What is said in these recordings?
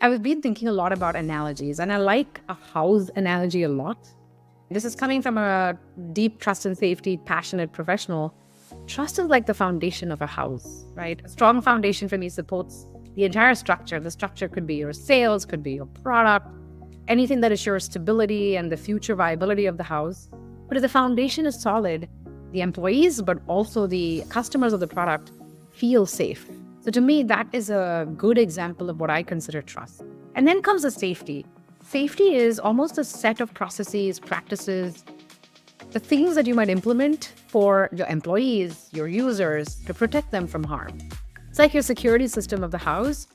I've been thinking a lot about analogies, and I like a house analogy a lot. This is coming from a deep trust and safety, passionate professional. Trust is like the foundation of a house, right? A strong foundation for me supports the entire structure. The structure could be your sales, could be your product, anything that assures stability and the future viability of the house. But if the foundation is solid, the employees, but also the customers of the product feel safe. So to me, that is a good example of what I consider trust. And then comes the safety. Safety is almost a set of processes, practices, the things that you might implement for your employees, your users, to protect them from harm. It's like your security system of the house,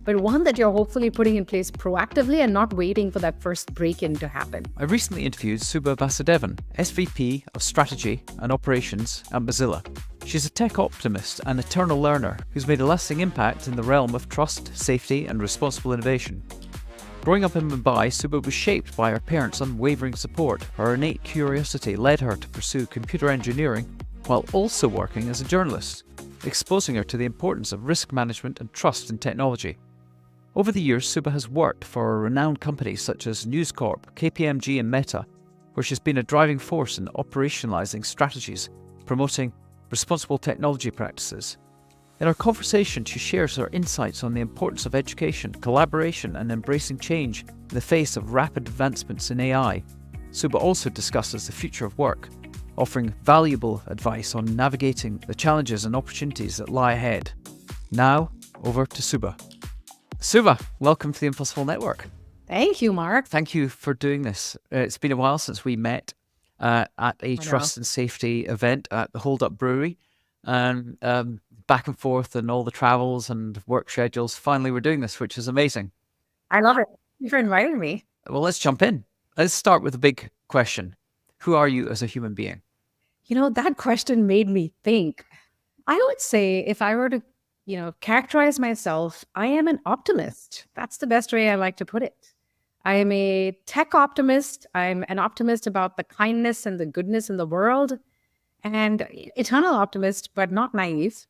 but one that you're hopefully putting in place proactively and not waiting for that first break-in to happen. I recently interviewed Suba Vasudevan, SVP of Strategy and Operations at Mozilla. She's a tech optimist and eternal learner who's made a lasting impact in the realm of trust, safety, and responsible innovation. Growing up in Mumbai, Suba was shaped by her parents' unwavering support. Her innate curiosity led her to pursue computer engineering while also working as a journalist, exposing her to the importance of risk management and trust in technology. Over the years, Suba has worked for renowned companies such as Corp, KPMG and Meta, where she's been a driving force in operationalizing strategies, promoting responsible technology practices. In our conversation, she shares her insights on the importance of education, collaboration and embracing change in the face of rapid advancements in AI. Suba also discusses the future of work, offering valuable advice on navigating the challenges and opportunities that lie ahead. Now, over to Suba. Suba, welcome to the Impossible Network. Thank you, Mark. Thank you for doing this. It's been a while since we met at a trust and safety event at the Hold Up Brewery, and back and forth and all the travels and work schedules. Finally, we're doing this, which is amazing. I love it. Thank you for inviting me. Well, let's jump in. Let's start with a big question. Who are you as a human being? That question made me think. I would say if I were to characterize myself, I am an optimist. That's the best way I like to put it. I am a tech optimist. I'm an optimist about the kindness and the goodness in the world, and eternal optimist, but not naive.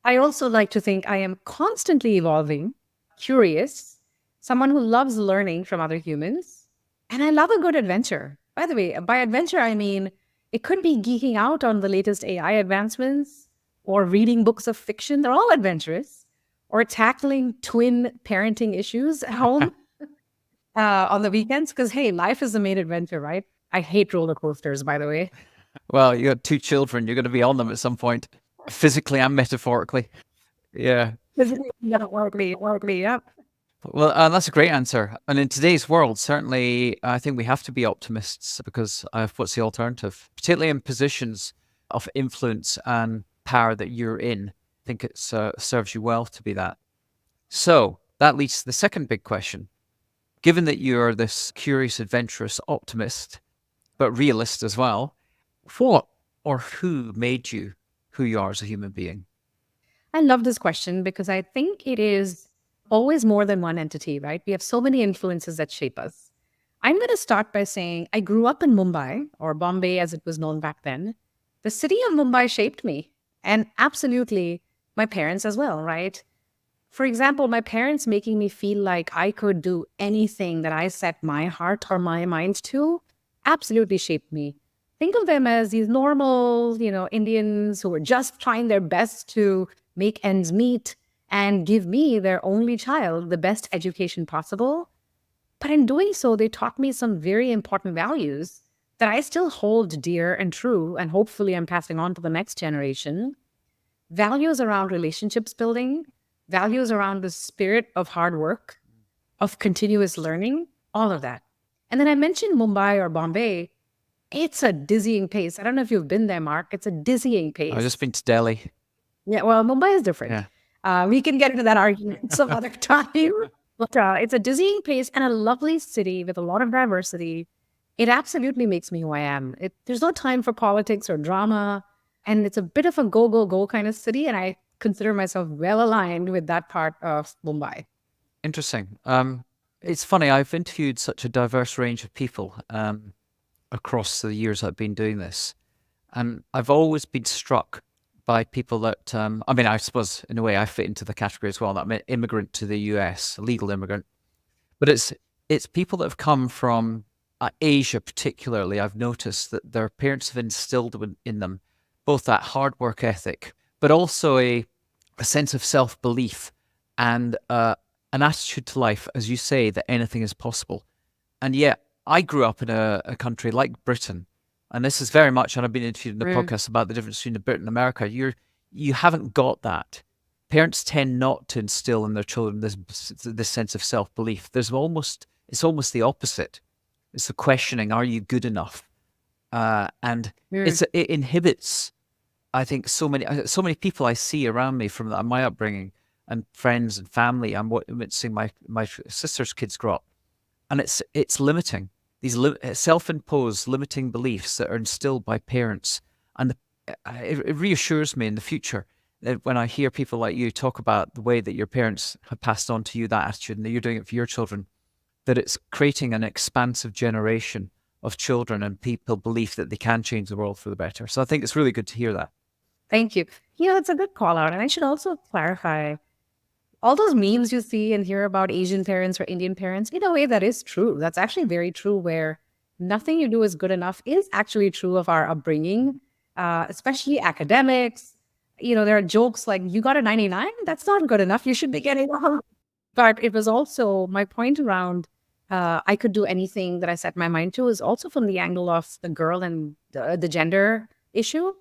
I also like to think I am constantly evolving, curious, someone who loves learning from other humans, and I love a good adventure. By the way, by adventure, I mean it could be geeking out on the latest AI advancements, or reading books of fiction. They're all adventurous. Or tackling twin parenting issues at home on the weekends. Because, hey, life is the main adventure, right? I hate roller coasters, by the way. Well, you got 2 children. You're going to be on them at some point, physically and metaphorically. Yeah. Physically, metaphorically, yeah. Well, that's a great answer. And in today's world, certainly, I think we have to be optimists because what's the alternative? Particularly in positions of influence and power that you're in. I think it serves you well to be that. So that leads to the second big question. Given that you're this curious, adventurous optimist, but realist as well, what or who made you who you are as a human being? I love this question because I think it is always more than one entity, right? We have so many influences that shape us. I'm going to start by saying I grew up in Mumbai, or Bombay as it was known back then. The city of Mumbai shaped me. And absolutely, my parents as well, right? For example, my parents making me feel like I could do anything that I set my heart or my mind to absolutely shaped me. Think of them as these normal, Indians who were just trying their best to make ends meet and give me, their only child, the best education possible. But in doing so, they taught me some very important values that I still hold dear and true, and hopefully I'm passing on to the next generation. Values around relationships building, values around the spirit of hard work, of continuous learning, all of that. And then I mentioned Mumbai or Bombay. It's a dizzying pace. I don't know if you've been there, Mark. It's a dizzying pace. I've just been to Delhi. Yeah, well, Mumbai is different. Yeah. We can get into that argument some other time. But it's a dizzying pace and a lovely city with a lot of diversity. It absolutely makes me who I am. There's no time for politics or drama. And it's a bit of a go, go, go kind of city. And I consider myself well aligned with that part of Mumbai. Interesting. It's funny, I've interviewed such a diverse range of people across the years I've been doing this. And I've always been struck by people that, I mean, I suppose in a way I fit into the category as well. That I'm an immigrant to the US, a legal immigrant, but it's people that have come from Asia, particularly. I've noticed that their parents have instilled in them both that hard work ethic, but also a sense of self belief and an attitude to life, as you say, that anything is possible. And yet, I grew up in a country like Britain, and this is very much, and I've been interviewed in the Mm. podcast about the difference between Britain and America. You haven't got that. Parents tend not to instill in their children this sense of self belief. It's almost the opposite. It's the questioning: Are you good enough? And Mm. it inhibits. I think so many people I see around me from my upbringing and friends and family. I'm witnessing my sister's kids grow up, and it's limiting these self-imposed limiting beliefs that are instilled by parents, and it reassures me in the future that when I hear people like you talk about the way that your parents have passed on to you that attitude and that you're doing it for your children, that it's creating an expansive generation of children and people believe that they can change the world for the better. So I think it's really good to hear that. Thank you. It's a good call out. And I should also clarify all those memes you see and hear about Asian parents or Indian parents, in a way, that is true. That's actually very true, where nothing you do is good enough is actually true of our upbringing, especially academics. There are jokes like, you got a 99? That's not good enough. You should be getting a. But it was also my point around I could do anything that I set my mind to, is also from the angle of the girl and the gender issue.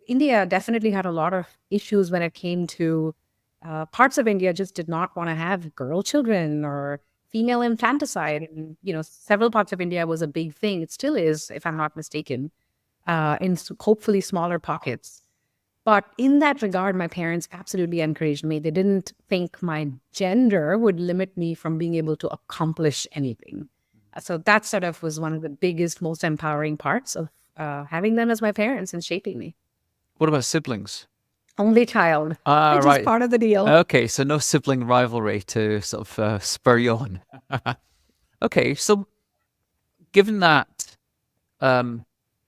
India definitely had a lot of issues when it came to parts of India just did not want to have girl children or female infanticide. And, several parts of India was a big thing. It still is, if I'm not mistaken, in hopefully smaller pockets. But in that regard, my parents absolutely encouraged me. They didn't think my gender would limit me from being able to accomplish anything. So that sort of was one of the biggest, most empowering parts of having them as my parents and shaping me. What about siblings? Only child, Ah, which is right. part of the deal. Okay, so no sibling rivalry to sort of spur you on. Okay, so given that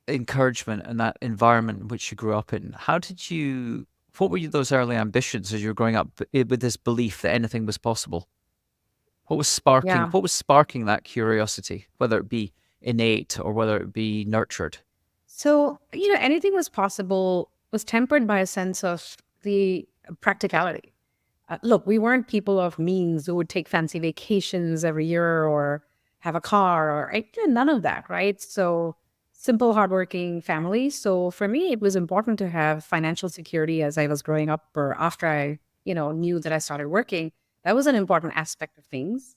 encouragement and that environment in which you grew up in, what were those early ambitions as you were growing up with this belief that anything was possible? Yeah. What was sparking that curiosity, whether it be innate or whether it be nurtured? So, anything was possible was tempered by a sense of the practicality. Look, we weren't people of means who would take fancy vacations every year or have a car or none of that, right? So, simple, hardworking family. So, for me, it was important to have financial security as I was growing up or after I, knew that I started working. That was an important aspect of things.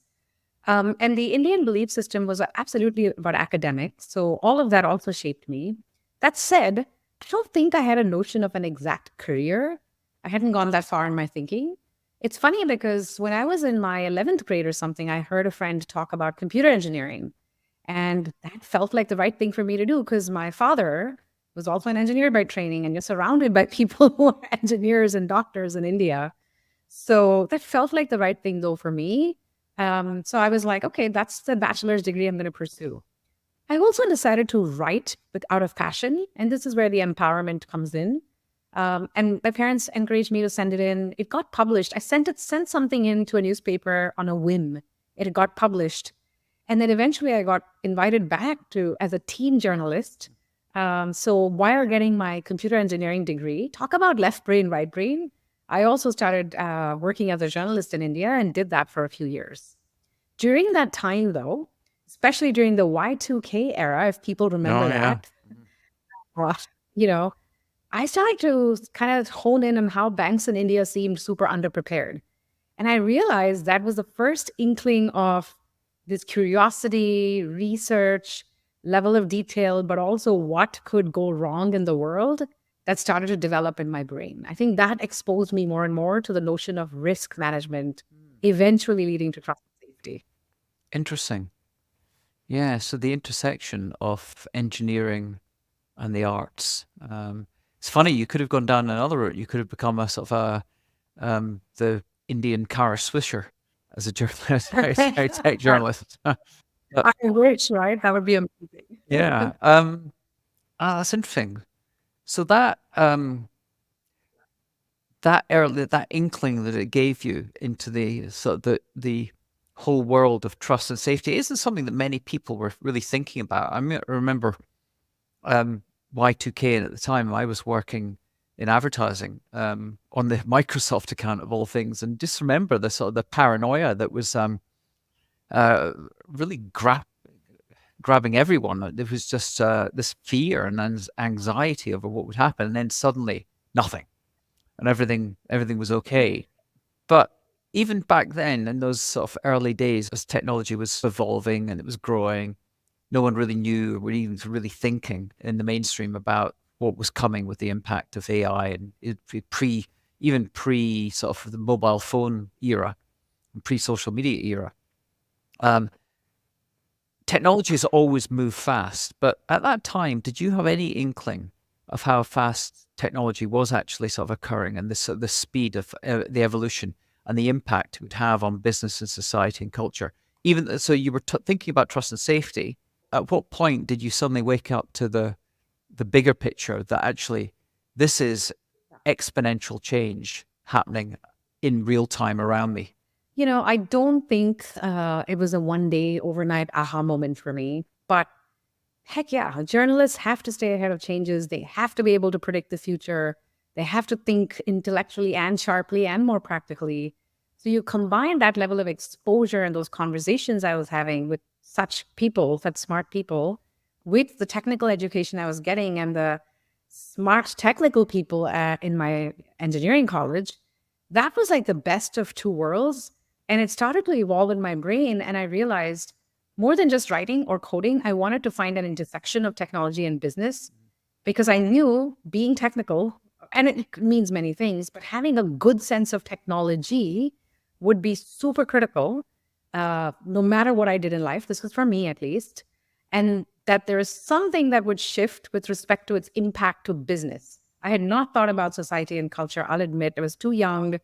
And the Indian belief system was absolutely about academics. So all of that also shaped me. That said, I don't think I had a notion of an exact career. I hadn't gone that far in my thinking. It's funny because when I was in my 11th grade or something, I heard a friend talk about computer engineering. And that felt like the right thing for me to do because my father was also an engineer by training, and you're surrounded by people who are engineers and doctors in India. So that felt like the right thing, though, for me. So I was like, okay, that's the bachelor's degree I'm going to pursue. I also decided to write out of passion, and this is where the empowerment comes in. And my parents encouraged me to send it in. It got published. I sent something in to a newspaper on a whim. It got published, and then eventually I got invited back to as a teen journalist. So while getting my computer engineering degree, talk about left brain, right brain. I also started working as a journalist in India and did that for a few years. During that time, though, especially during the Y2K era, if people remember Oh yeah. that, well, you know, I started to kind of hone in on how banks in India seemed super underprepared. And I realized that was the first inkling of this curiosity, research, level of detail, but also what could go wrong in the world that started to develop in my brain. I think that exposed me more and more to the notion of risk management, eventually leading to trust and safety. Interesting. Yeah, so the intersection of engineering and the arts. It's funny, you could have gone down another route. You could have become a sort of the Indian Kara Swisher as a journalist, tech journalist. I wish, right? That would be amazing. Yeah. That's interesting. So that inkling that it gave you into the whole world of trust and safety isn't something that many people were really thinking about. I remember Y2K, and at the time I was working in advertising on the Microsoft account of all things, and just remember the sort of the paranoia that was really grabbing everyone. There was just this fear and anxiety over what would happen, and then suddenly nothing, and everything was okay. But even back then, in those sort of early days, as technology was evolving and it was growing, no one really knew or even really thinking in the mainstream about what was coming with the impact of AI, and even pre sort of the mobile phone era and pre social media era. Um, Technology has always moved fast, but at that time, did you have any inkling of how fast technology was actually sort of occurring, and the speed of the evolution and the impact it would have on business and society and culture? Even so, you were thinking about trust and safety. At what point did you suddenly wake up to the bigger picture that actually this is exponential change happening in real time around me? I don't think it was a one day overnight aha moment for me, but heck yeah, journalists have to stay ahead of changes. They have to be able to predict the future. They have to think intellectually and sharply and more practically. So you combine that level of exposure and those conversations I was having with such people, such smart people, with the technical education I was getting and the smart technical people in my engineering college. That was like the best of two worlds. And it started to evolve in my brain. And I realized more than just writing or coding, I wanted to find an intersection of technology and business because I knew being technical, and it means many things, but having a good sense of technology would be super critical, no matter what I did in life. This was for me at least. And that there is something that would shift with respect to its impact to business. I had not thought about society and culture. I'll admit I was too young,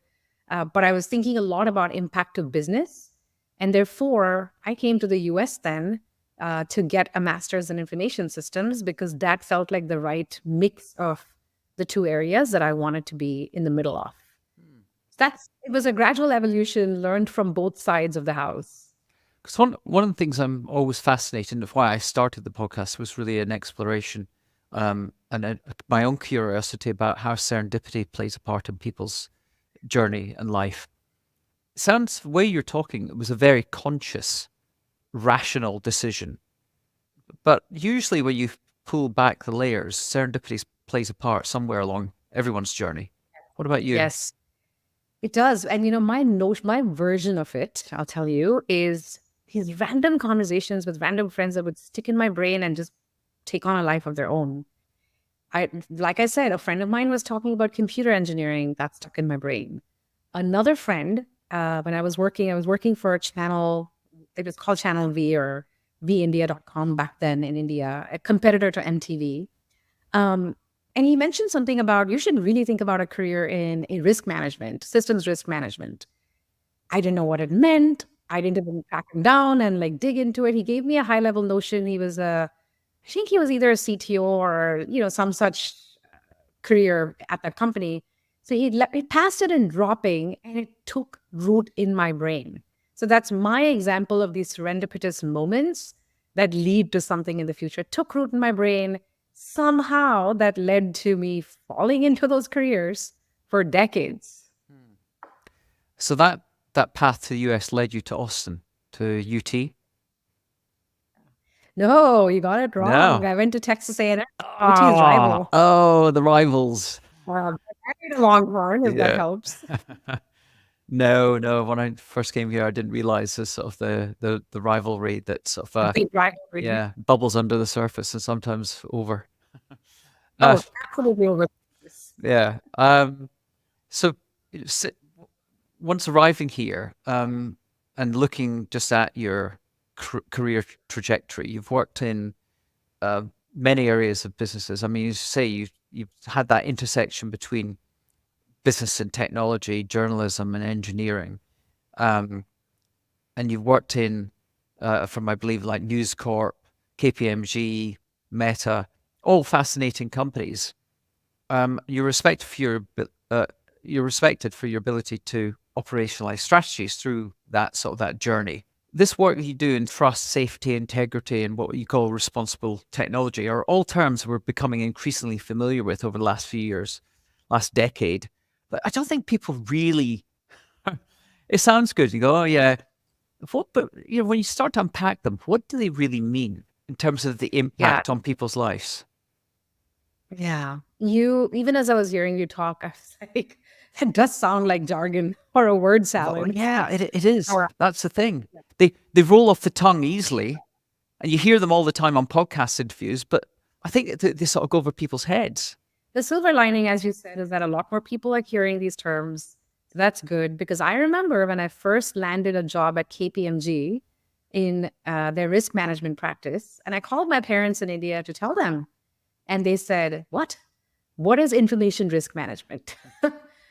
but I was thinking a lot about impact to business. And therefore, I came to the US then to get a master's in information systems because that felt like the right mix of the two areas that I wanted to be in the middle of. It was a gradual evolution learned from both sides of the house. Because one of the things I'm always fascinated of why I started the podcast was really an exploration my own curiosity about how serendipity plays a part in people's journey and life. It sounds the way you're talking, it was a very conscious, rational decision. But usually when you pull back the layers, serendipity plays a part somewhere along everyone's journey. What about you? Yes, it does. And my version of it, I'll tell you, is these random conversations with random friends that would stick in my brain and just take on a life of their own. Like I said, a friend of mine was talking about computer engineering that stuck in my brain. Another friend, when I was working for a channel, it was called Channel V or vindia.com back then in India, a competitor to MTV. Um, and he mentioned something about you should really think about a career in risk management, systems risk management. I didn't know what it meant. I didn't even track him down and like dig into it. He gave me a high level notion. I think he was either a CTO or some such career at that company. So he passed it in dropping, and it took root in my brain. So that's my example of these serendipitous moments that lead to something in the future. It took root in my brain. Somehow that led to me falling into those careers for decades. So that path to the US led you to Austin, to UT? No, you got it wrong. No. I went to Texas A&M, UT's Ah, rival. oh, the rivals. Married a Longhorn, if that Yeah. helps. No. When I first came here, I didn't realize the sort of the rivalry that sort of A big rivalry. yeah, bubbles under the surface and sometimes over. Uh, Oh, absolutely over this. yeah. So s- once arriving here, and looking just at your career trajectory, you've worked in uh, many areas of businesses. I mean, you say you've had that intersection between business and technology, journalism and engineering, um, and you've worked in from I believe like News Corp, KPMG, Meta, all fascinating companies. You're respected for you're respected for your ability to operationalize strategies through that journey. This work you do in trust, safety, integrity, and what you call responsible technology are all terms we're becoming increasingly familiar with over the last few years, last decade. But I don't think people really. It sounds good. You go, oh yeah. But when you start to unpack them, what do they really mean in terms of the Yeah. impact on people's lives? Yeah. Even as I was hearing you talk, I was like, that does sound like jargon or a word Well, salad. yeah, it is. Or That's the thing. They roll off the tongue easily, and you hear them all the time on podcast interviews. But I think they sort of go over people's heads. the silver lining, as you said, is that a lot more people are hearing these terms. So that's good because I remember when I first landed a job at KPMG in their risk management practice, and I called my parents in India to tell them, and they said, "What? What is information risk management?"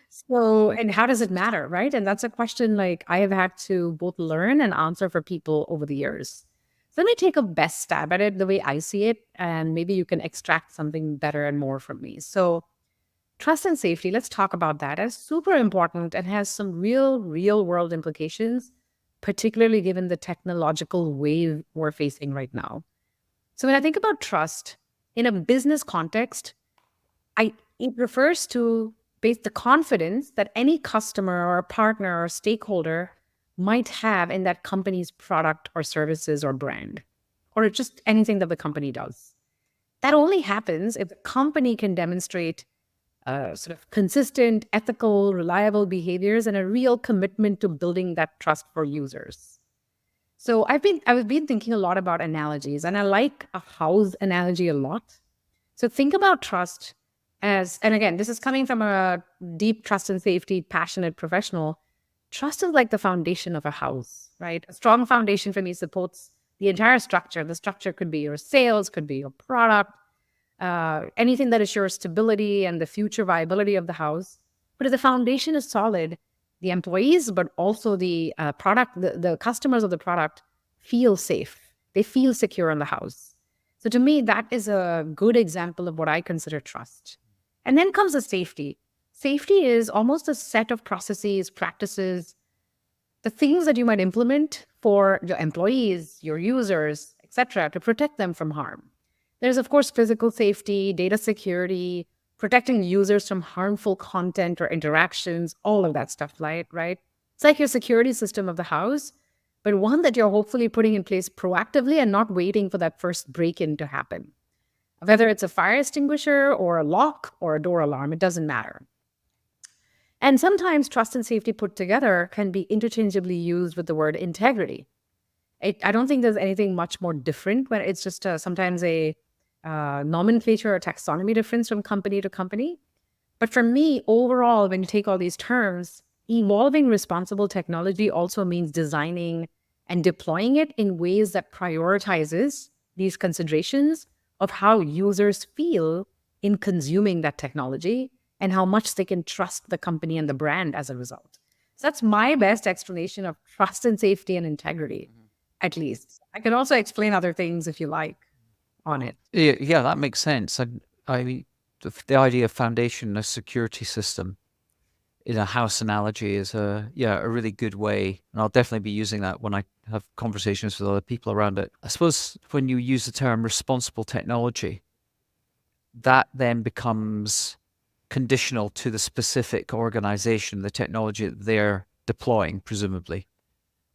So, and how does it matter, right? And that's a question like I have had to both learn and answer for people over the years. So let me take a best stab at it the way I see it, and maybe you can extract something better and more from me. So, trust and safety, let's talk about that. That's super important and has some real world implications, particularly given the technological wave we're facing right now. So, when I think about trust in a business context, it refers to the confidence that any customer or partner or stakeholder might have in that company's product or services or brand, or just anything that the company does. That only happens if the company can demonstrate sort of consistent, ethical, reliable behaviors and a real commitment to building that trust for users. So I've been thinking a lot about analogies, and I like a house analogy a lot. So think about trust as, and again, this is coming from a deep trust and safety, passionate professional. Trust is like the foundation of a house, right? A strong foundation for me supports the entire structure. The structure could be your sales, could be your product, anything that assures stability and the future viability of the house. But if the foundation is solid, the employees, but also the product, the customers of the product feel safe. They feel secure in the house. So to me, that is a good example of what I consider trust. And then comes the safety. Safety is almost a set of processes, practices, the things that you might implement for your employees, your users, etc., to protect them from harm. There's, of course, physical safety, data security, protecting users from harmful content or interactions, all of that stuff, right? It's like your security system of the house, but one that you're hopefully putting in place proactively and not waiting for that first break-in to happen. Whether it's a fire extinguisher or a lock or a door alarm, it doesn't matter. And sometimes trust and safety put together can be interchangeably used with the word integrity. I don't think there's anything much more different, but it's just sometimes a nomenclature or taxonomy difference from company to company. But for me, overall, when you take all these terms, evolving responsible technology also means designing and deploying it in ways that prioritizes these considerations of how users feel in consuming that technology and how much they can trust the company and the brand as a result. So that's my best explanation of trust and safety and integrity, at least. I can also explain other things if you like on it. Yeah, that makes sense. The idea of foundation, a security system in a house analogy is a really good way, and I'll definitely be using that when I have conversations with other people around it. I suppose when you use the term responsible technology, that then becomes conditional to the specific organization, the technology that they're deploying, presumably.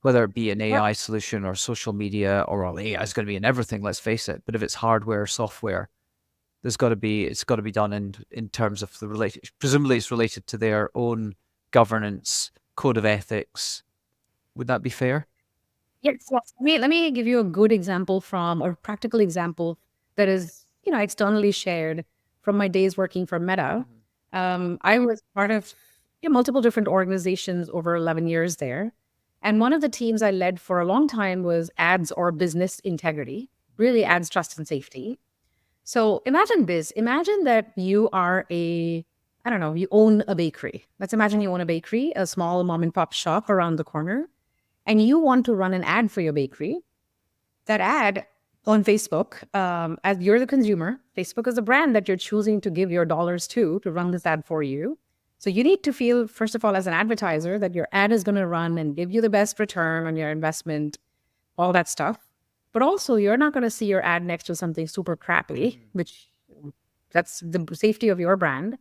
Whether it be an AI solution or social media, or well, AI is going to be in everything, let's face it. But if it's hardware or software, it's got to be done in terms of the related. Presumably, it's related to their own governance code of ethics. Would that be fair? Yes. Let me give you a good example from a practical example that is, externally shared from my days working for Meta. I was part of multiple different organizations over 11 years there. And one of the teams I led for a long time was ads or business integrity, really ads trust and safety. So imagine that you are I don't know, you own a bakery. Let's imagine you own a bakery, a small mom and pop shop around the corner, and you want to run an ad for your bakery. That ad on Facebook, as you're the consumer, Facebook is a brand that you're choosing to give your dollars to run this ad for you. So you need to feel, first of all, as an advertiser, that your ad is going to run and give you the best return on your investment, all that stuff. But also, you're not going to see your ad next to something super crappy, which that's the safety of your brand.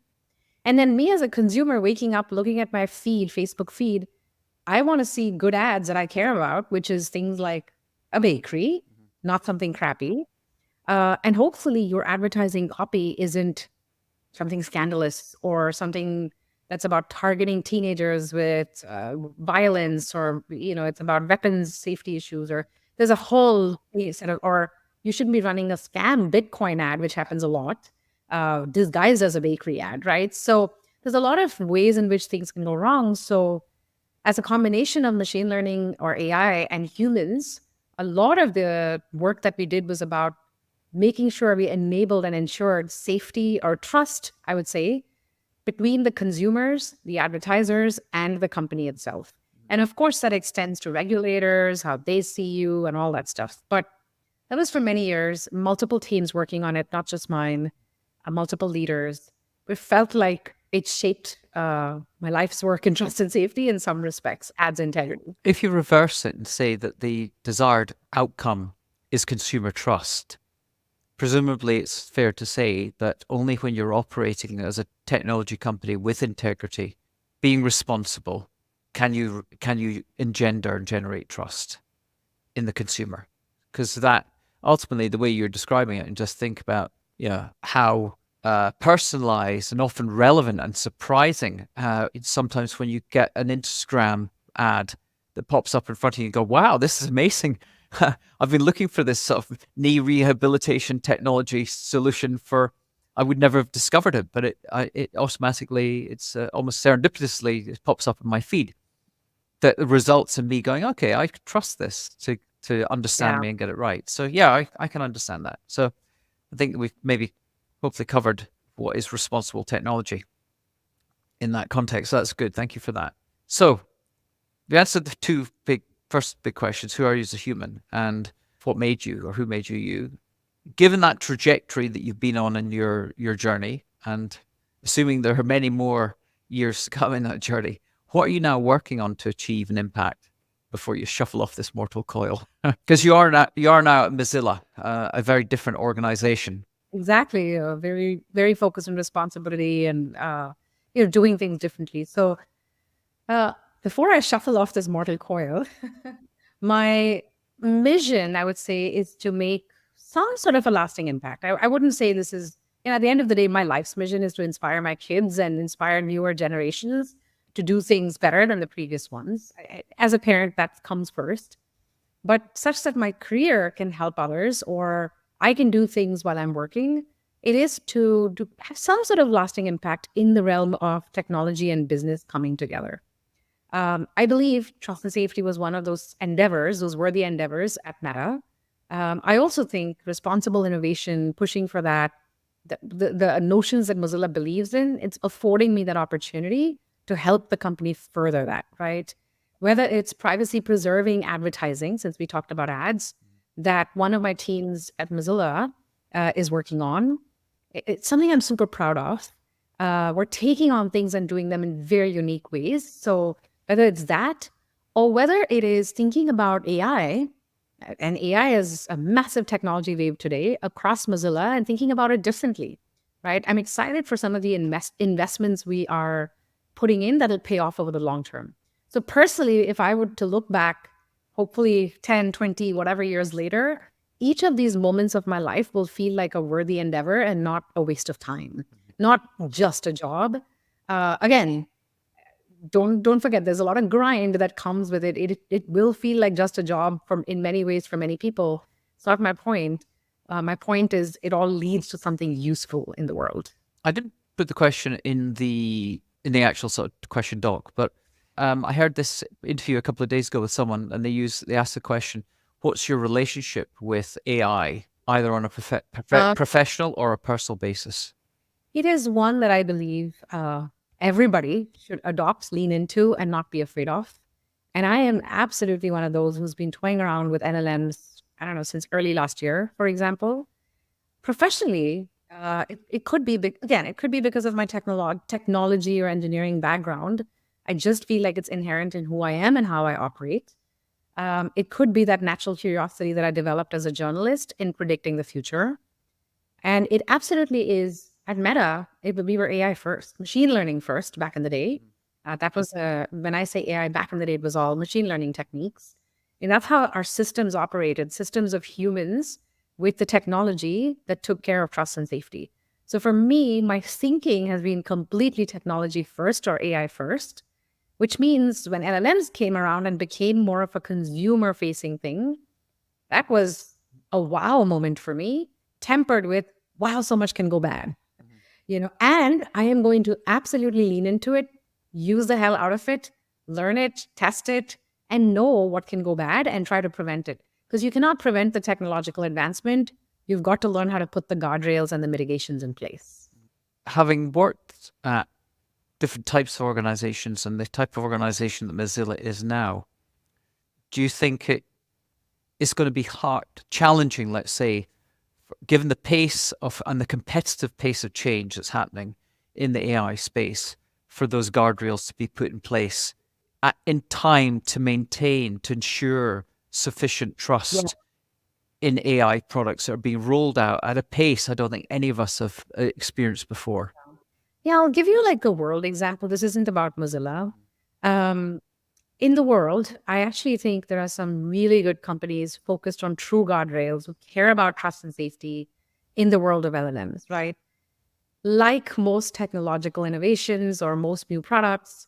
And then me as a consumer waking up, looking at my feed, Facebook feed, I want to see good ads that I care about, which is things like a bakery, not something crappy. And hopefully your advertising copy isn't something scandalous or something that's about targeting teenagers with violence, or it's about weapons safety issues, or there's a whole set of, or you shouldn't be running a scam Bitcoin ad, which happens a lot, disguised as a bakery ad, right? So there's a lot of ways in which things can go wrong. So as a combination of machine learning or AI and humans, a lot of the work that we did was about making sure we enabled and ensured safety or trust, I would say, between the consumers, the advertisers, and the company itself. And of course, that extends to regulators, how they see you, and all that stuff. But that was for many years, multiple teams working on it, not just mine, multiple leaders. It felt like it shaped my life's work in trust and safety in some respects, ads integrity. If you reverse it and say that the desired outcome is consumer trust, presumably it's fair to say that only when you're operating as a technology company with integrity, being responsible, can you engender and generate trust in the consumer? Because that ultimately, the way you're describing it, and just think about how personalized and often relevant and surprising it's sometimes when you get an Instagram ad that pops up in front of you and go, wow, this is amazing. I've been looking for this sort of knee rehabilitation technology solution I would never have discovered it, but it automatically, it's almost serendipitously, it pops up in my feed. That results in me going, okay, I trust this to understand Yeah. me and get it right. So yeah, I can understand that. So I think we've maybe hopefully covered what is responsible technology in that context. So that's good. Thank you for that. So we answered the first big questions. Who are you as a human, and what made you, or who made you you? Given that trajectory that you've been on in your journey, and assuming there are many more years to come in that journey, what are you now working on to achieve an impact before you shuffle off this mortal coil? Because you are now at Mozilla, a very different organization. Exactly. Very, very focused on responsibility and doing things differently. So before I shuffle off this mortal coil, my mission, I would say, is to make some sort of a lasting impact. I wouldn't say this is, at the end of the day, my life's mission is to inspire my kids and inspire newer generations to do things better than the previous ones. As a parent, that comes first, but such that my career can help others, or I can do things while I'm working. It is to have some sort of lasting impact in the realm of technology and business coming together. I believe trust and safety was one of those endeavors, those worthy endeavors at Meta. I also think responsible innovation, pushing for that, the notions that Mozilla believes in, it's affording me that opportunity to help the company further that, right? Whether it's privacy preserving advertising, since we talked about ads, that one of my teams at Mozilla is working on. It's something I'm super proud of. We're taking on things and doing them in very unique ways. So whether it's that, or whether it is thinking about AI, and AI is a massive technology wave today across Mozilla, and thinking about it differently, right? I'm excited for some of the investments we are putting in that'll pay off over the long term. So personally, if I were to look back, hopefully 10, 20, whatever years later, each of these moments of my life will feel like a worthy endeavor and not a waste of time, not just a job. Again, don't forget, there's a lot of grind that comes with it. It will feel like just a job in many ways for many people. It's not my point. My point is it all leads to something useful in the world. I didn't put the question in the actual sort of question doc, but I heard this interview a couple of days ago with someone, and they asked the question, "What's your relationship with AI, either on a professional or a personal basis?" It is one that I believe everybody should adopt, lean into, and not be afraid of. And I am absolutely one of those who's been toying around with LLMs, I don't know, since early last year, for example. Professionally, It could be, again, it could be because of my technology or engineering background. I just feel like it's inherent in who I am and how I operate. It could be that natural curiosity that I developed as a journalist in predicting the future. And it absolutely is at Meta, we were AI first, machine learning first back in the day. That was, when I say AI back in the day, it was all machine learning techniques. And that's how our systems operated, systems of humans with the technology that took care of trust and safety. So for me, my thinking has been completely technology first or AI first, which means when LLMs came around and became more of a consumer facing thing, that was a wow moment for me, tempered with, wow, so much can go bad. And I am going to absolutely lean into it, use the hell out of it, learn it, test it, and know what can go bad and try to prevent it. Because you cannot prevent the technological advancement. You've got to learn how to put the guardrails and the mitigations in place. Having worked at different types of organizations and the type of organization that Mozilla is now, do you think it's going to be hard, challenging, let's say, given the pace of and the competitive pace of change that's happening in the AI space, for those guardrails to be put in place in time to maintain, to ensure sufficient trust in AI products that are being rolled out at a pace I don't think any of us have experienced before? Yeah, I'll give you like a world example. This isn't about Mozilla. Um, in the world, I actually think there are some really good companies focused on true guardrails who care about trust and safety in the world of LLMs, right? Like most technological innovations or most new products,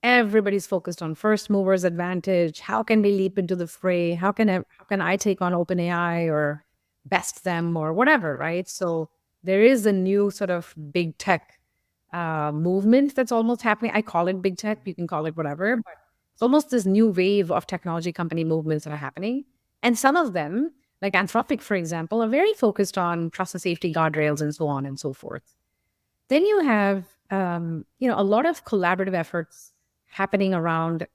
everybody's focused on first movers advantage. How can we leap into the fray? How can I take on OpenAI or best them or whatever, right? So there is a new sort of big tech movement that's almost happening. I call it big tech. You can call it whatever, but it's almost this new wave of technology company movements that are happening. And some of them, like Anthropic, for example, are very focused on trust and safety guardrails and so on and so forth. Then you have, a lot of collaborative efforts happening around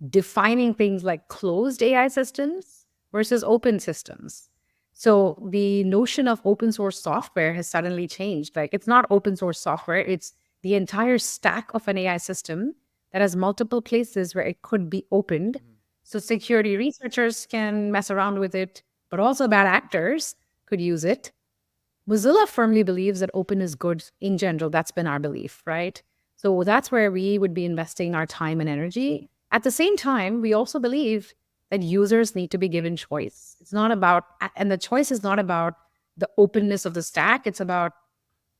defining things like closed AI systems versus open systems. So the notion of open source software has suddenly changed. Like it's not open source software, it's the entire stack of an AI system that has multiple places where it could be opened. So security researchers can mess around with it, but also bad actors could use it. Mozilla firmly believes that open is good in general. That's been our belief, right? So that's where we would be investing our time and energy. At the same time, we also believe that users need to be given choice. It's not about, and the choice is not about the openness of the stack. It's about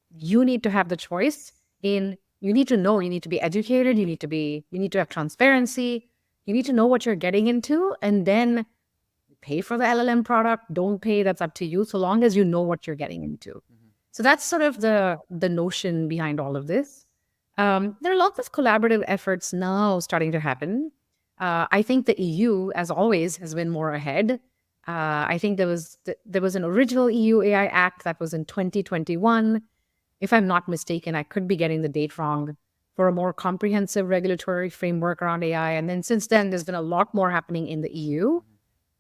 you need to have the choice in, you need to know, you need to be educated, you need to have transparency, you need to know what you're getting into, and then pay for the LLM product, don't pay, that's up to you, so long as you know what you're getting into. So that's sort of the notion behind all of this. There are lots of collaborative efforts now starting to happen. I think the EU, as always, has been more ahead. I think there was an original EU AI Act that was in 2021. If I'm not mistaken, I could be getting the date wrong, for a more comprehensive regulatory framework around AI. And then since then, there's been a lot more happening in the EU.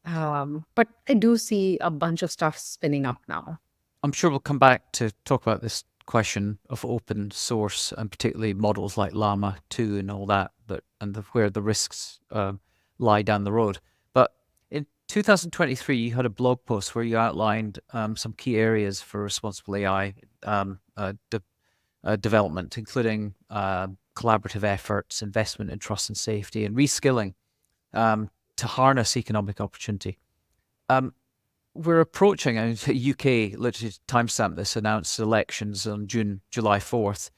But I do see a bunch of stuff spinning up now. I'm sure we'll come back to talk about this question of open source and particularly models like Llama 2 and all that, where the risks lie down the road. But in 2023, you had a blog post where you outlined some key areas for responsible AI development, including collaborative efforts, investment in trust and safety, and reskilling to harness economic opportunity. We're approaching, and the UK literally timestamped this, announced elections on July 4th.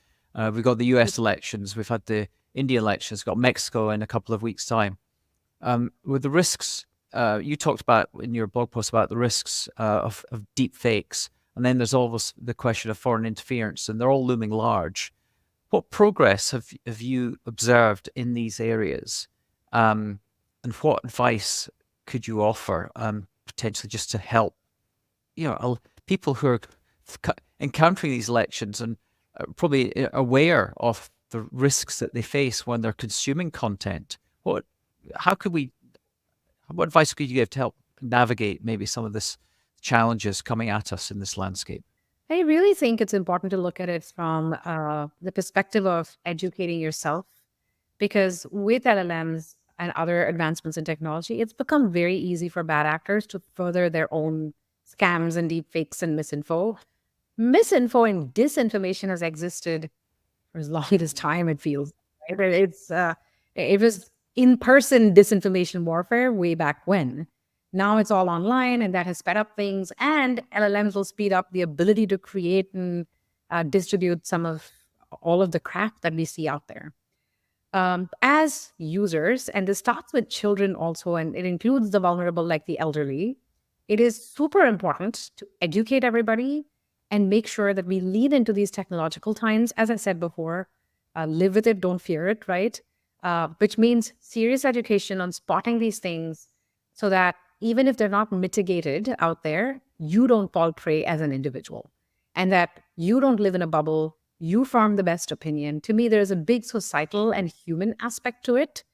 We've got the US elections, we've had the Indian elections, we've got Mexico in a couple of weeks' time. With the risks, you talked about in your blog post about the risks of deep fakes, and then there's always the question of foreign interference, and they're all looming large. What progress have you observed in these areas? And what advice could you offer potentially just to help people who are encountering these elections and probably aware of the risks that they face when they're consuming content? What advice could you give to help navigate maybe some of this challenges coming at us in this landscape? I really think it's important to look at it from the perspective of educating yourself, because with LLMs and other advancements in technology, it's become very easy for bad actors to further their own scams and deepfakes and misinfo. Misinfo and disinformation has existed for as long as time it feels. Right? But it was in person disinformation warfare way back when. Now it's all online, and that has sped up things. And LLMs will speed up the ability to create and distribute some of all of the crap that we see out there. As users, and this starts with children also, and it includes the vulnerable like the elderly, it is super important to educate everybody and make sure that we lead into these technological times. As I said before, live with it, don't fear it, right? Which means serious education on spotting these things so that even if they're not mitigated out there, you don't fall prey as an individual, and that you don't live in a bubble. You form the best opinion. To me, there's a big societal and human aspect to it.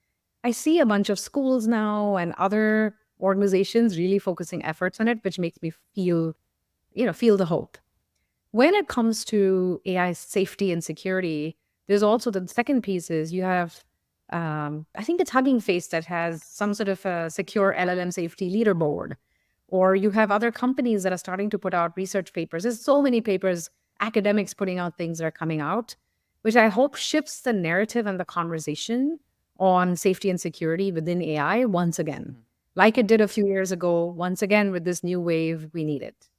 I see a bunch of schools now and other organizations really focusing efforts on it, which makes me feel the hope. When it comes to AI safety and security, there's also the second piece is you have, I think it's Hugging Face that has some sort of a secure LLM safety leaderboard, or you have other companies that are starting to put out research papers. There's so many papers, academics putting out things that are coming out, which I hope shifts the narrative and the conversation on safety and security within AI once again, like it did a few years ago. Once again, with this new wave, we need it.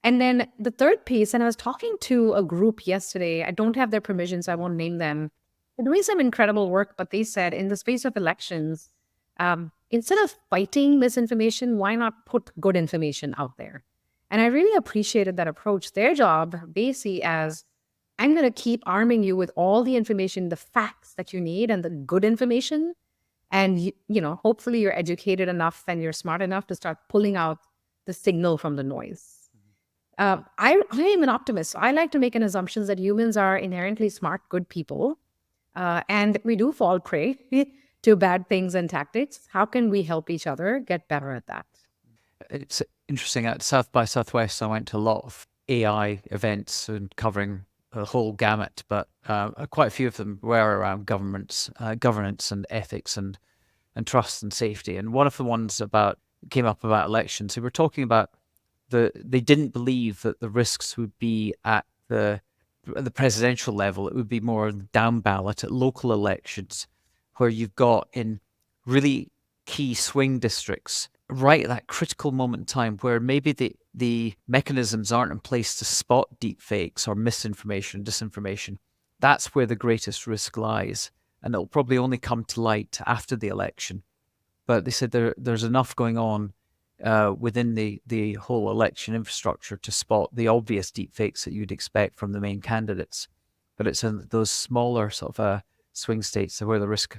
And then the third piece, and I was talking to a group yesterday. I don't have their permission, so I won't name them. They're doing some incredible work, but they said in the space of elections, instead of fighting misinformation, why not put good information out there? And I really appreciated that approach. Their job they see as, I'm going to keep arming you with all the information, the facts that you need, and the good information. And hopefully you're educated enough and you're smart enough to start pulling out the signal from the noise. I am an optimist. So I like to make an assumption that humans are inherently smart, good people, and we do fall prey to bad things and tactics. How can we help each other get better at that? It's interesting. At South by Southwest, I went to a lot of AI events and covering the whole gamut, but quite a few of them were around governance and ethics and trust and safety. And one of the ones came up about elections. We were talking about they didn't believe that the risks would be at the presidential level. It would be more down ballot at local elections, where you've got in really key swing districts, right at that critical moment in time where maybe the mechanisms aren't in place to spot deep fakes or misinformation, disinformation. That's where the greatest risk lies. And it'll probably only come to light after the election. But they said there's enough going on within the whole election infrastructure to spot the obvious deepfakes that you'd expect from the main candidates. But it's in those smaller sort of swing states where the risk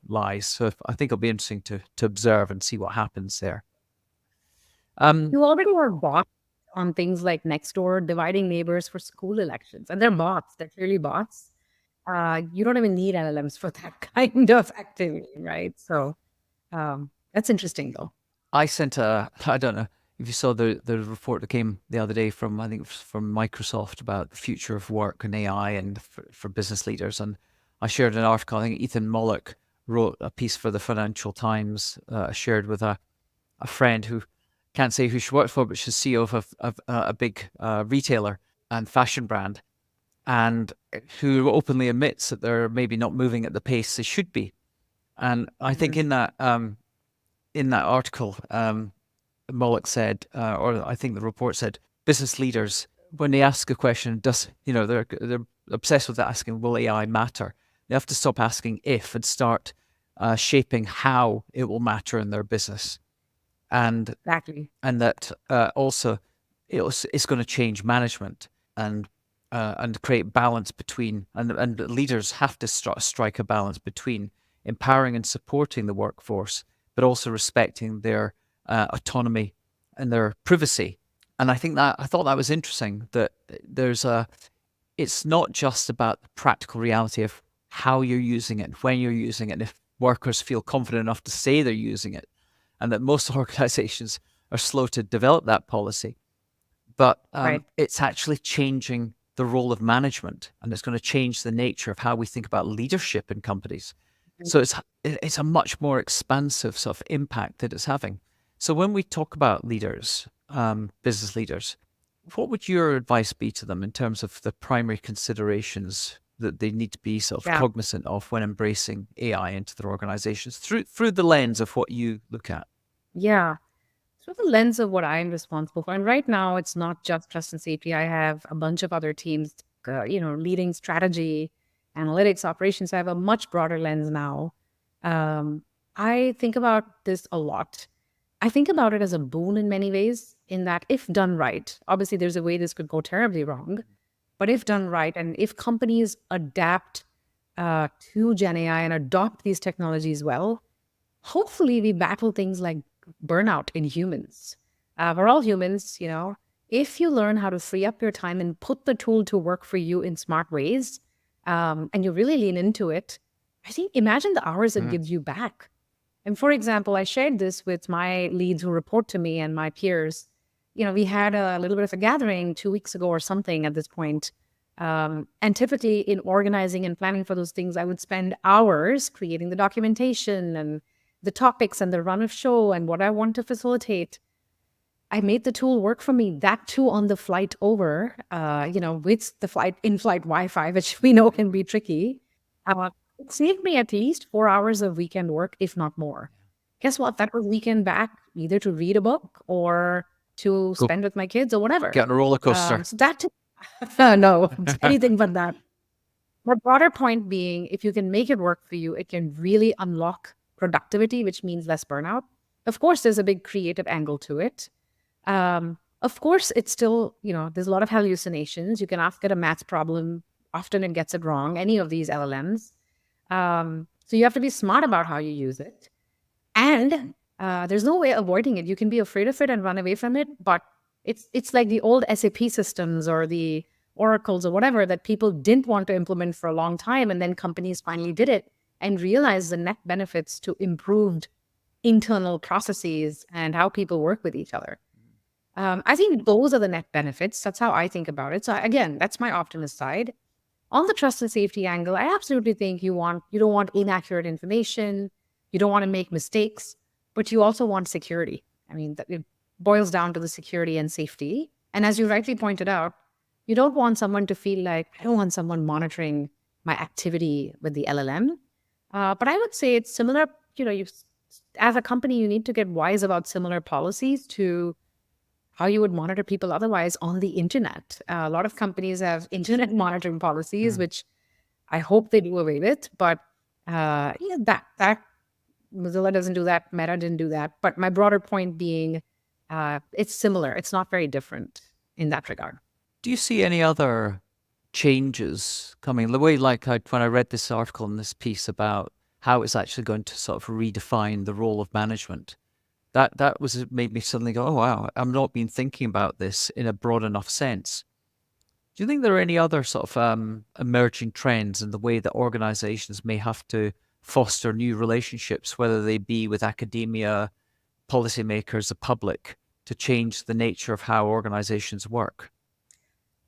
lies. So I think it'll be interesting to observe and see what happens there. You already have bots on things like Nextdoor dividing neighbors for school elections, and they're bots. They're clearly bots. You don't even need LLMs for that kind of activity, right? So that's interesting, though. I don't know if you saw the report that came the other day from, I think, from Microsoft about the future of work and AI and for business leaders. And I shared an article. I think Ethan Mollick wrote a piece for the Financial Times, shared with a friend who can't say who she worked for, but she's CEO of a big retailer and fashion brand, and who openly admits that they're maybe not moving at the pace they should be. And I think in that article, Mollick said, or I think the report said, business leaders, when they ask a question, they're obsessed with asking, will AI matter? They have to stop asking if and start shaping how it will matter in their business. And Exactly. and that also it's going to change management and create balance between, and leaders have to strike a balance between empowering and supporting the workforce, but also respecting their autonomy and their privacy. And I thought that was interesting, that it's not just about the practical reality of how you're using it, when you're using it, and if workers feel confident enough to say they're using it, and that most organizations are slow to develop that policy. but Right. it's actually changing the role of management, and it's going to change the nature of how we think about leadership in companies. So it's a much more expansive sort of impact that it's having. So when we talk about leaders, business leaders, what would your advice be to them in terms of the primary considerations that they need to be sort of Yeah. cognizant of when embracing AI into their organizations through the lens of what you look at? Yeah. Through the lens of what I'm responsible for. And right now, it's not just trust and safety. I have a bunch of other teams, leading strategy, analytics, operations. I have a much broader lens now. Um, I think about this a lot. I think about it as a boon in many ways, in that if done right, obviously there's a way this could go terribly wrong, but if done right, and if companies adapt to Gen AI and adopt these technologies well, hopefully we battle things like burnout in humans. We're all humans, If you learn how to free up your time and put the tool to work for you in smart ways, and you really lean into it, I think imagine the hours it gives you back. And for example, I shared this with my leads who report to me and my peers. We had a little bit of a gathering 2 weeks ago or something at this point. And typically, in organizing and planning for those things, I would spend hours creating the documentation and the topics and the run of show and what I want to facilitate. I made the tool work for me, that too on the flight over, with the in-flight Wi-Fi, which we know can be tricky. It saved me at least 4 hours of weekend work, if not more. Guess what? That was weekend back, either to read a book or to Go spend with my kids or whatever. get on a roller coaster. So that, no, anything but that. My broader point being, if you can make it work for you, it can really unlock productivity, which means less burnout. Of course, there's a big creative angle to it. Of course, it's still, there's a lot of hallucinations. You can ask it a math problem. Often it gets it wrong, any of these LLMs. So you have to be smart about how you use it. And there's no way avoiding it. You can be afraid of it and run away from it, but it's like the old SAP systems or the Oracles or whatever that people didn't want to implement for a long time, and then companies finally did it and realized the net benefits to improved internal processes and how people work with each other. I think those are the net benefits. That's how I think about it. So again, that's my optimist side. On the trust and safety angle, I absolutely think you don't want inaccurate information. You don't want to make mistakes, but you also want security. I mean, it boils down to the security and safety. And as you rightly pointed out, you don't want someone to feel like, I don't want someone monitoring my activity with the LLM. But I would say it's similar, as a company, you need to get wise about similar policies to how you would monitor people otherwise on the internet. A lot of companies have internet monitoring policies, which I hope they do away with. But that Mozilla doesn't do that. Meta didn't do that. But my broader point being, it's similar. It's not very different in that regard. Do you see any other changes coming? The way, when I read this article and this piece about how it's actually going to sort of redefine the role of management, that made me suddenly go, oh wow, I've not been thinking about this in a broad enough sense. Do you think there are any other sort of emerging trends in the way that organizations may have to foster new relationships, whether they be with academia, policymakers, the public, to change the nature of how organizations work?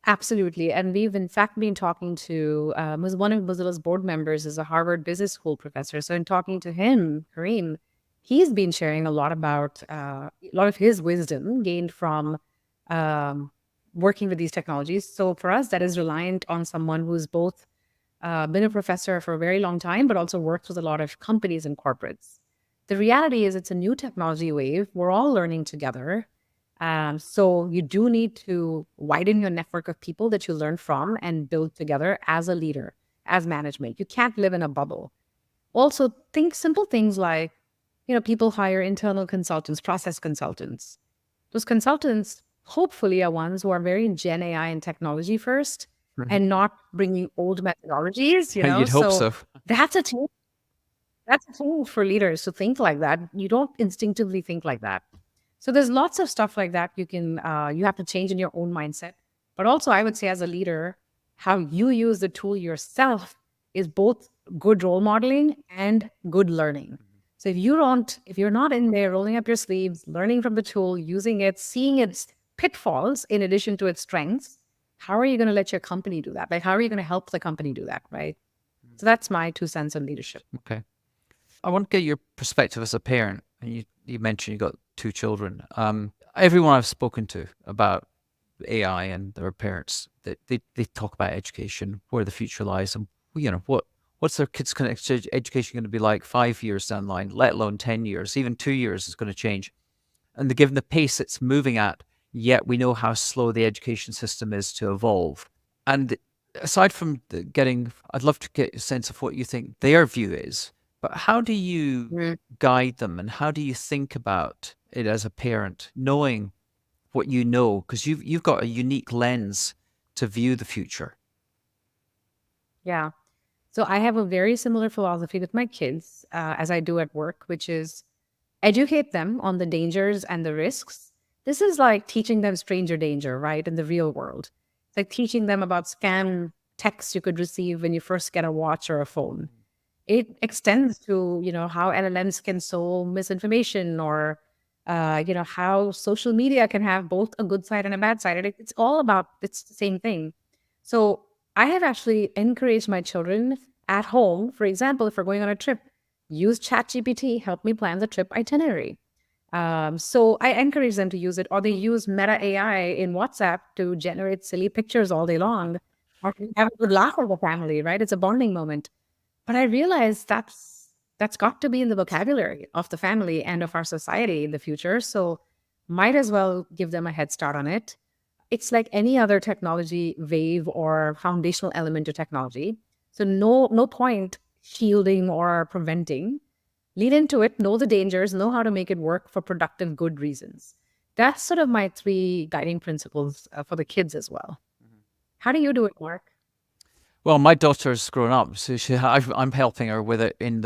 Absolutely. And we've in fact been talking to one of Mozilla's board members is a Harvard Business School professor. So in talking to him, Kareem, he's been sharing a lot about a lot of his wisdom gained from working with these technologies. So for us, that is reliant on someone who's both been a professor for a very long time, but also works with a lot of companies and corporates. The reality is it's a new technology wave. We're all learning together. So you do need to widen your network of people that you learn from and build together as a leader, as management. You can't live in a bubble. Also, think simple things like, people hire internal consultants, process consultants. Those consultants hopefully are ones who are very Gen AI and technology first and not bringing old methodologies, You'd hope so. That's a tool. That's a tool for leaders to think like that. You don't instinctively think like that. So there's lots of stuff like that you have to change in your own mindset. But also, I would say as a leader, how you use the tool yourself is both good role modeling and good learning. So if you're not in there rolling up your sleeves, learning from the tool, using it, seeing its pitfalls in addition to its strengths, how are you going to let your company do that? Like, how are you going to help the company do that? Right. So that's my 2 cents on leadership. Okay. I want to get your perspective as a parent. And you mentioned you got 2 children. Everyone I've spoken to about AI and their parents, they talk about education, where the future lies, and what's their kids' education going to be like 5 years down the line, let alone 10 years, even 2 years is going to change. And given the pace it's moving at, yet we know how slow the education system is to evolve. And aside from I'd love to get a sense of what you think their view is, but how do you Mm. guide them and how do you think about it as a parent, knowing what you know, because you've got a unique lens to view the future. Yeah. So I have a very similar philosophy with my kids as I do at work, which is educate them on the dangers and the risks. This is like teaching them stranger danger, right? In the real world. It's like teaching them about scam texts you could receive when you first get a watch or a phone. It extends to, how LLMs can sow misinformation or, how social media can have both a good side and a bad side. And it's all about, it's the same thing. So I have actually encouraged my children at home, for example, if we're going on a trip, use ChatGPT, help me plan the trip itinerary. So I encourage them to use it, or they use Meta AI in WhatsApp to generate silly pictures all day long, or to have a good laugh with the family, right? It's a bonding moment. But I realized that's got to be in the vocabulary of the family and of our society in the future. So might as well give them a head start on it. It's like any other technology wave or foundational element to technology. So no point shielding or preventing. Lead into it, know the dangers, know how to make it work for productive, good reasons. That's sort of my 3 guiding principles for the kids as well. How do you do it, Mark? Well, my daughter's grown up, so I'm helping her with it in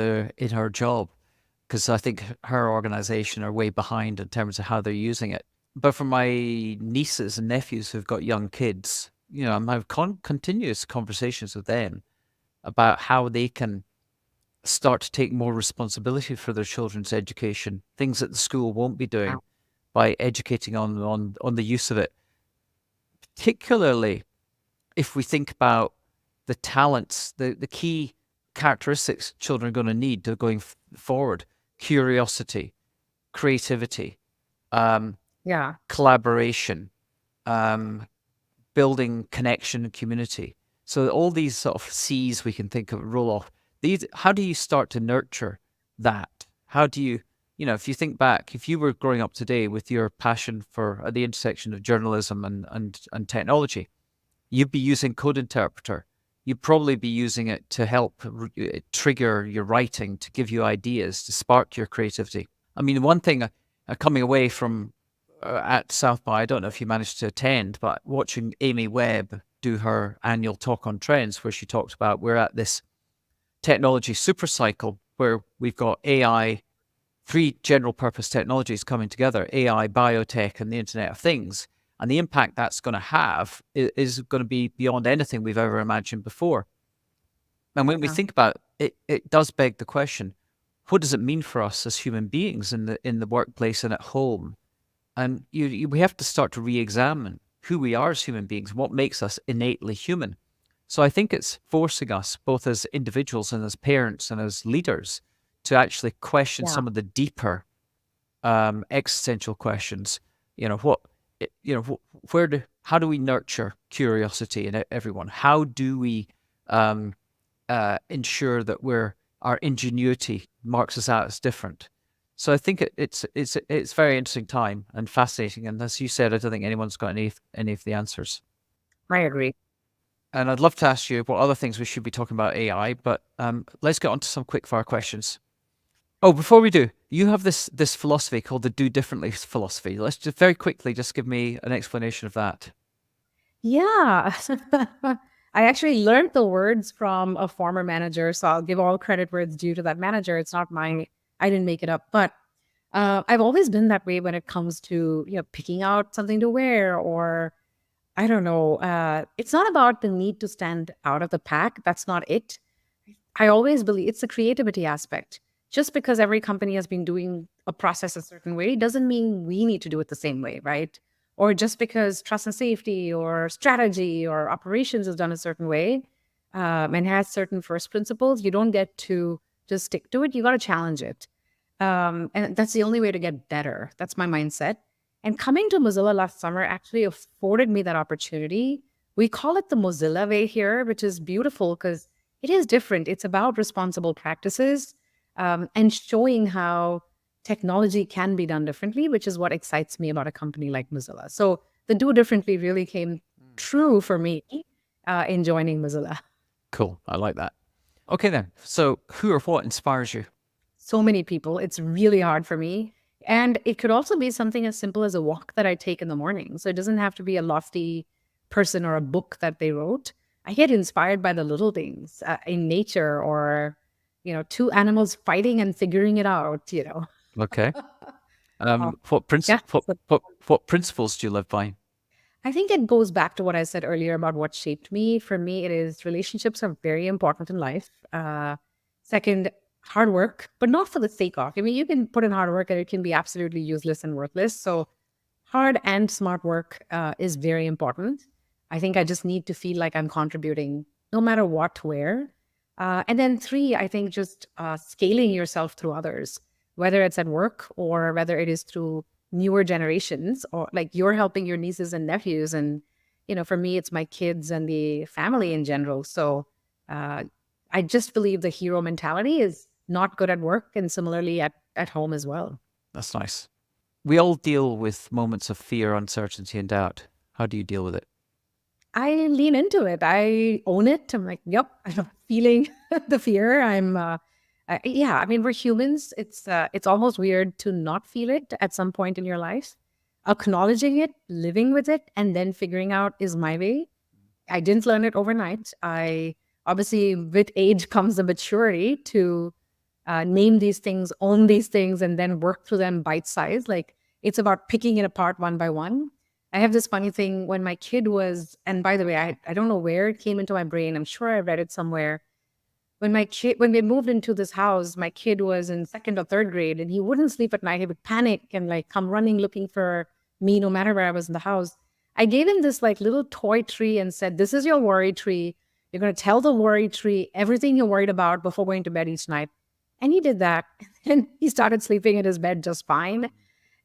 her job because I think her organization are way behind in terms of how they're using it. But for my nieces and nephews who've got young kids, I'm having continuous conversations with them about how they can start to take more responsibility for their children's education, things that the school won't be doing by educating on the use of it. Particularly if we think about the talents, the key characteristics children are going to need to going forward: curiosity, creativity, Yeah. collaboration, um, building connection and community. So all these sort of C's we can think of roll off. How do you start to nurture that? How do you, if you think back, if you were growing up today with your passion for at the intersection of journalism and technology, you'd be using Code Interpreter. You'd probably be using it to help trigger your writing, to give you ideas, to spark your creativity. I mean, one thing coming away from at South by, I don't know if you managed to attend, but watching Amy Webb do her annual talk on trends, where she talked about we're at this technology super cycle where we've got AI, 3 general purpose technologies coming together: AI, biotech, and the Internet of Things. And the impact that's going to have is going to be beyond anything we've ever imagined before. And when we think about it, it does beg the question: what does it mean for us as human beings in the workplace and at home? And we have to start to re-examine who we are as human beings, what makes us innately human. So I think it's forcing us, both as individuals and as parents and as leaders, to actually question Yeah. some of the deeper existential questions. What, how do we nurture curiosity in everyone? How do we ensure that our ingenuity marks us out as different? So I think it's very interesting time and fascinating. And as you said, I don't think anyone's got any of the answers. I agree. And I'd love to ask you what other things we should be talking about AI, but let's get on to some quickfire questions. Oh, before we do, you have this philosophy called the do differently philosophy. Let's just very quickly just give me an explanation of that. Yeah. I actually learned the words from a former manager, so I'll give all credit where it's due to that manager. It's not mine. I didn't make it up. But I've always been that way when it comes to, picking out something to wear, or I don't know. It's not about the need to stand out of the pack. That's not it. I always believe it's the creativity aspect. Just because every company has been doing a process a certain way doesn't mean we need to do it the same way, right? or just because trust and safety or strategy or operations is done a certain way and has certain first principles, you don't get to just stick to it. You got to challenge it. And that's the only way to get better. That's my mindset. And coming to Mozilla last summer actually afforded me that opportunity. We call it the Mozilla way here, which is beautiful because it is different. It's about responsible practices and showing how technology can be done differently, which is what excites me about a company like Mozilla. So the do differently really came true for me in joining Mozilla. Cool. I like that. Okay, then. So who or what inspires you? So many people. It's really hard for me. And it could also be something as simple as a walk that I take in the morning. So it doesn't have to be a lofty person or a book that they wrote. I get inspired by the little things in nature or, two animals fighting and figuring it out, Okay. Uh, What, yeah. what principles do you live by? I think it goes back to what I said earlier about what shaped me. For me, it is relationships are very important in life. Second, hard work, but not for the sake of. I mean, you can put in hard work and it can be absolutely useless and worthless. So, hard and smart work is very important. I think I just need to feel like I'm contributing no matter what, where. And then three, I think just scaling yourself through others, whether it's at work or whether it is through newer generations or like you're helping your nieces and nephews. And, for me, it's my kids and the family in general. So I just believe the hero mentality is not good at work and similarly at home as well. That's nice. We all deal with moments of fear, uncertainty, and doubt. How do you deal with it? I lean into it. I own it. I'm like, yep, I'm feeling the fear. Yeah. I mean, we're humans. It's almost weird to not feel it at some point in your life. Acknowledging it, living with it, and then figuring out is my way. I didn't learn it overnight. I obviously, with age comes the maturity to name these things, own these things, and then work through them bite size. Like it's about picking it apart one by one. I have this funny thing when my kid was, and by the way, I don't know where it came into my brain. I'm sure I read it somewhere. When we moved into this house, my kid was in second or third grade and he wouldn't sleep at night. He would panic and like come running looking for me no matter where I was in the house. I gave him this like little toy tree and said, this is your worry tree. You're going to tell the worry tree everything you're worried about before going to bed each night. And he did that. And he started sleeping in his bed just fine.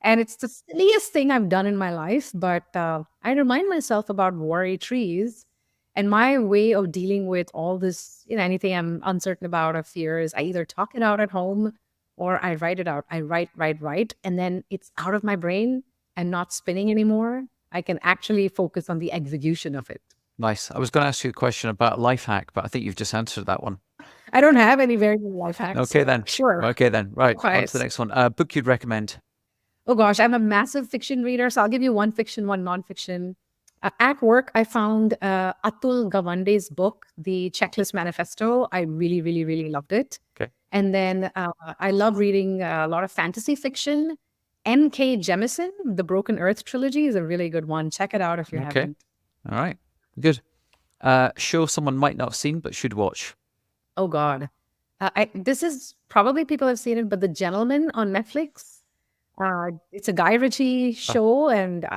And it's the silliest thing I've done in my life. But I remind myself about worry trees. And my way of dealing with all this, anything I'm uncertain about or fear is I either talk it out at home or I write it out. I write. And then it's out of my brain and not spinning anymore. I can actually focus on the execution of it. Nice. I was going to ask you a question about life hack, but I think you've just answered that one. I don't have any very good life hacks. Okay, then. Sure. Okay, then. Right. Quiet. On to the next one. Book you'd recommend. Oh, gosh. I'm a massive fiction reader. So I'll give you one fiction, one nonfiction. At work, I found Atul Gawande's book, The Checklist Manifesto. I really, really, really loved it. Okay. And then I love reading a lot of fantasy fiction. N.K. Jemisin, The Broken Earth trilogy is a really good one. Check it out if you haven't. All right. Good. Show someone might not have seen but should watch. Oh, God. This is probably people have seen it, but The Gentleman on Netflix. It's a Guy Ritchie show, and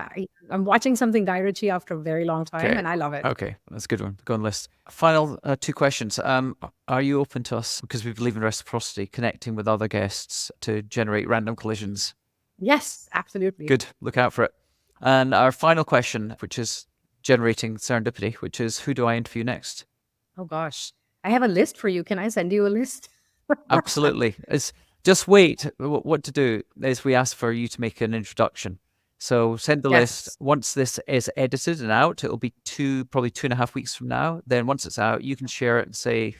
I'm watching something Guy Ritchie after a very long time, and I love it. Okay, that's a good one. Go on the list. Final two questions. Are you open to us, because we believe in reciprocity, connecting with other guests to generate random collisions? Yes, absolutely. Good. Look out for it. And our final question, which is generating serendipity, which is who do I interview next? Oh, gosh. I have a list for you. Can I send you a list? Absolutely. Just wait. What to do is we ask for you to make an introduction. So send the list. Once this is edited and out, it'll be probably 2.5 weeks from now. Then once it's out, you can share it and say,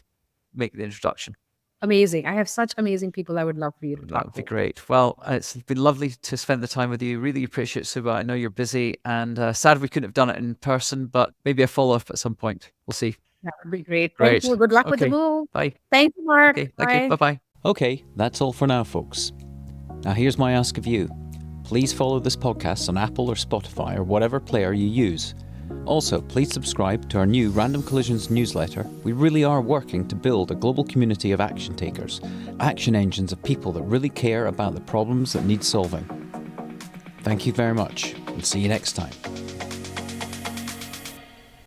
make the introduction. Amazing. I have such amazing people I would love for you to talk to. That would be great. Well, it's been lovely to spend the time with you. Really appreciate it, Suba. I know you're busy and sad we couldn't have done it in person, but maybe a follow-up at some point. We'll see. That would be great. Thank you. Good luck with the move. Bye. Thank you, Mark. Okay, thank you. Bye-bye. Okay, that's all for now, folks. Now here's my ask of you. Please follow this podcast on Apple or Spotify or whatever player you use. Also, please subscribe to our new Random Collisions newsletter. We really are working to build a global community of action takers, action engines of people that really care about the problems that need solving. Thank you very much, and see you next time.